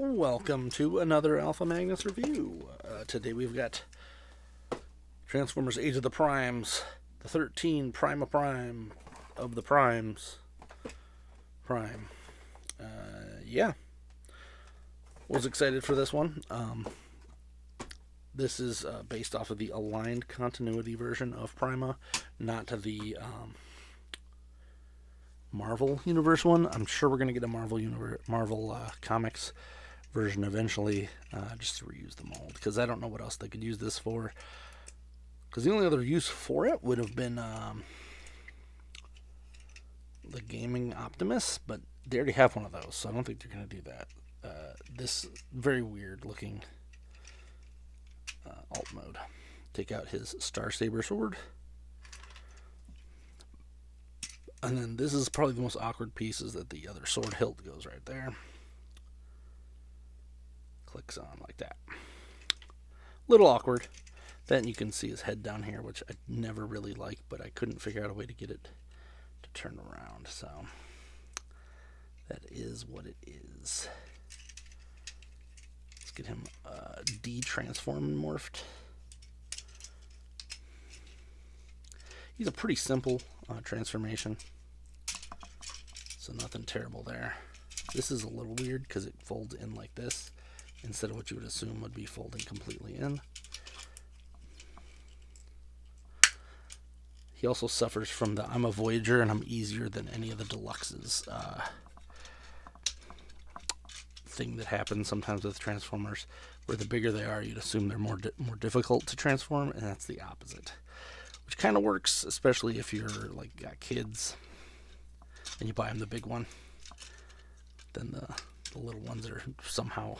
Welcome to another Alpha Magnus review. Today we've got Transformers Age of the Primes, the 13 Prima Prime of the Primes. Prime. Yeah. Was excited for this one. This is based off of the aligned continuity version of Prima, not the Marvel Universe one. I'm sure we're going to get a Marvel Comics version eventually, just to reuse the mold, because I don't know what else they could use this for, because the only other use for it would have been the Gaming Optimus, but they already have one of those, so I don't think they're going to do that. This very weird looking alt mode. Take out his Star Saber sword, and then this is probably the most awkward piece, is that the other sword hilt goes right there. Clicks on like that. Little awkward. Then you can see his head down here, which I never really liked, but I couldn't figure out a way to get it to turn around. So that is what it is. Let's get him de-transformed and morphed. He's a pretty simple transformation, so nothing terrible there. This is a little weird because it folds in like this, instead of what you would assume would be folding completely in. He also suffers from the I'm a Voyager and I'm easier than any of the deluxes thing that happens sometimes with Transformers, where the bigger they are, you'd assume they're more difficult to transform, and that's the opposite. Which kind of works, especially if you're like got kids and you buy them the big one. Then the little ones are somehow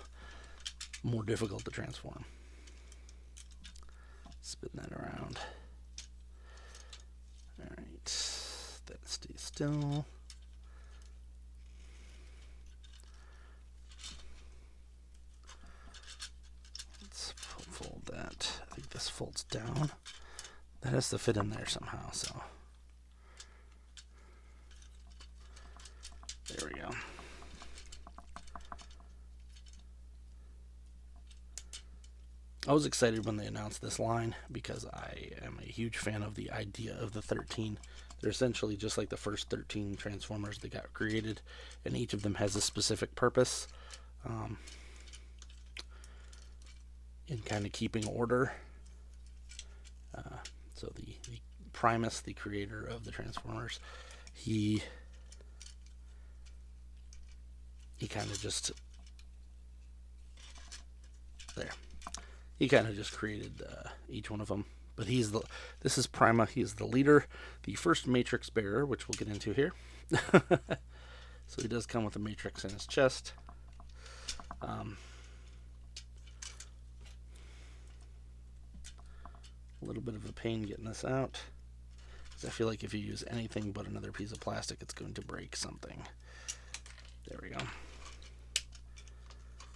more difficult to transform. Spin that around. Alright, that stays still. Let's fold that. I think this folds down. That has to fit in there somehow, so there we go. I was excited when they announced this line because I am a huge fan of the idea of the 13. They're essentially just like the first 13 Transformers that got created, and each of them has a specific purpose in kind of keeping order. So the Primus, the creator of the Transformers, he kind of just he kind of just created each one of them. But this is Prima. He is the leader, the first Matrix bearer, which we'll get into here. So he does come with a Matrix in his chest. A little bit of a pain getting this out, because I feel like if you use anything but another piece of plastic, it's going to break something. There we go.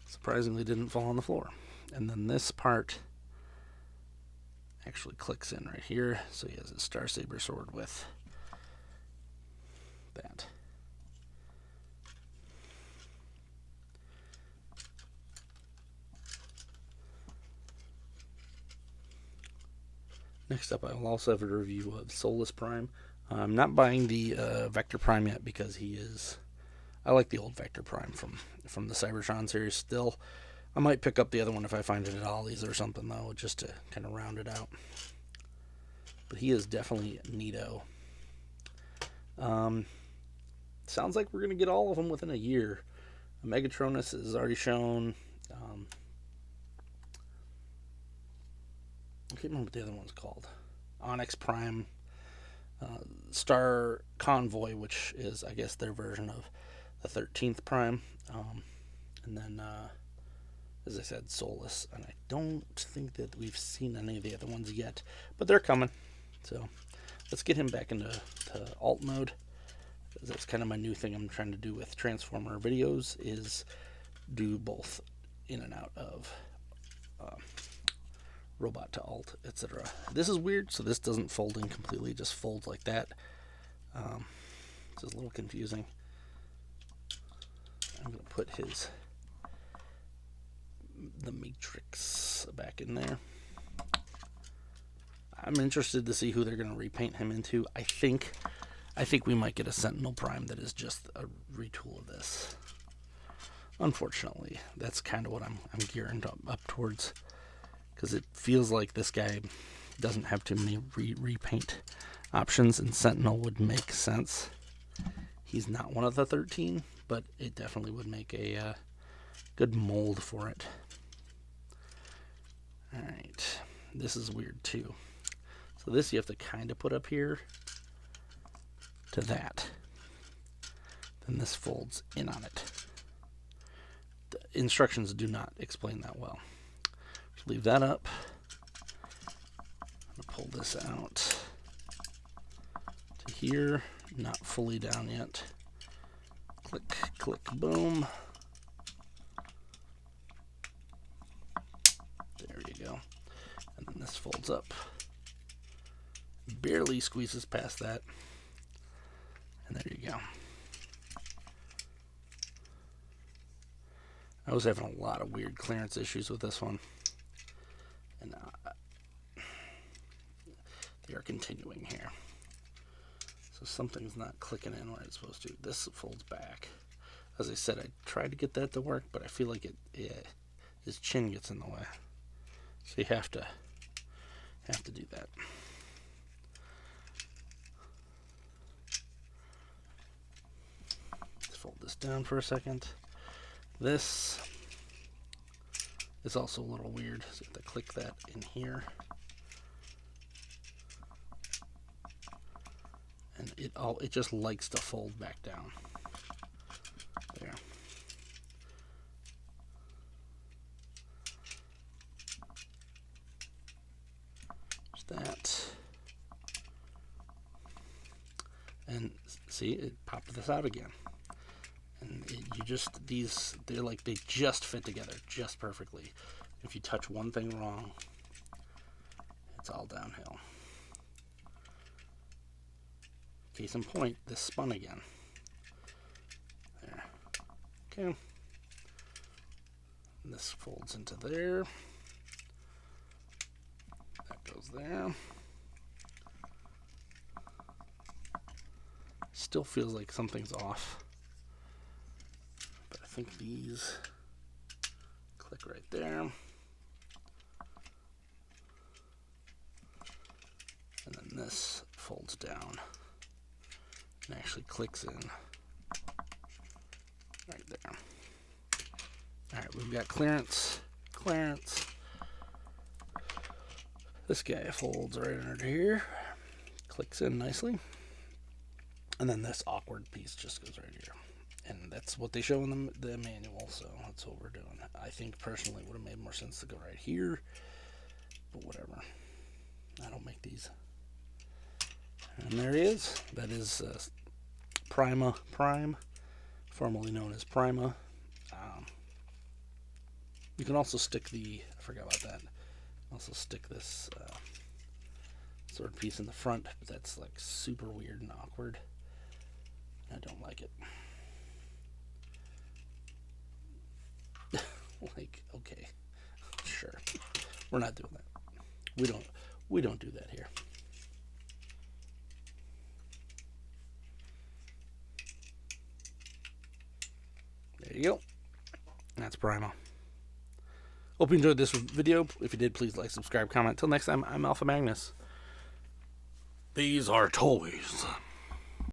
Surprisingly didn't fall on the floor. And then this part actually clicks in right here, so he has his Star Saber sword with that. Next up, I will also have a review of Solus Prime. I'm not buying the Vector Prime yet because I like the old Vector Prime from the Cybertron series still. I might pick up the other one if I find it at Ollie's or something, though, just to kind of round it out. But he is definitely neato. Sounds like we're going to get all of them within a year. Megatronus is already shown. I can't remember what the other one's called. Onyx Prime. Star Convoy, which is, I guess, their version of the 13th Prime. And then, as I said, Solus. And I don't think that we've seen any of the other ones yet, but they're coming. So let's get him back into alt mode. That's kind of my new thing I'm trying to do with Transformer videos, is do both in and out of robot to alt, etc. This is weird, so this doesn't fold in completely, it just folds like that. This is a little confusing. I'm going to put his the Matrix back in there. I'm interested to see who they're going to repaint him into. I think we might get a Sentinel Prime that is just a retool of this. Unfortunately, that's kind of what I'm gearing up towards, because it feels like this guy doesn't have too many repaint options, and Sentinel would make sense. He's not one of the 13, but it definitely would make a good mold for it. Alright, this is weird too. So this you have to kind of put up here to that. Then this folds in on it. The instructions do not explain that well. Just leave that up. I'm going to pull this out to here. Not fully down yet. Click, click, boom. There you go. And then this folds up. Barely squeezes past that. And there you go. I was having a lot of weird clearance issues with this one. And they are continuing here. So something's not clicking in where it's supposed to. This folds back. As I said, I tried to get that to work, but I feel like his chin gets in the way. So you have to do that. Let's fold this down for a second. This is also a little weird, so you have to click that in here. And it just likes to fold back down. There. There's that. And see, it popped this out again. And they're like, they just fit together just perfectly. If you touch one thing wrong, it's all downhill. Case in point, this spun again. There. Okay. And this folds into there. That goes there. Still feels like something's off. But I think these click right there. And then this folds down. And actually clicks in right there. Alright, we've got clearance. This guy folds right under here, clicks in nicely, and then this awkward piece just goes right here. And that's what they show in the manual, so that's what we're doing. I think personally it would have made more sense to go right here, but whatever. I don't make these. And there he is. That is Prima Prime, formerly known as Prima. You can also stick I forgot about that. Also stick this sword piece in the front, but that's like super weird and awkward. I don't like it. Like, okay, sure. We're not doing that. We don't do that here. There you go. That's Prima. Hope you enjoyed this video. If you did, please like, subscribe, comment. Till next time, I'm Alpha Magnus. These are toys.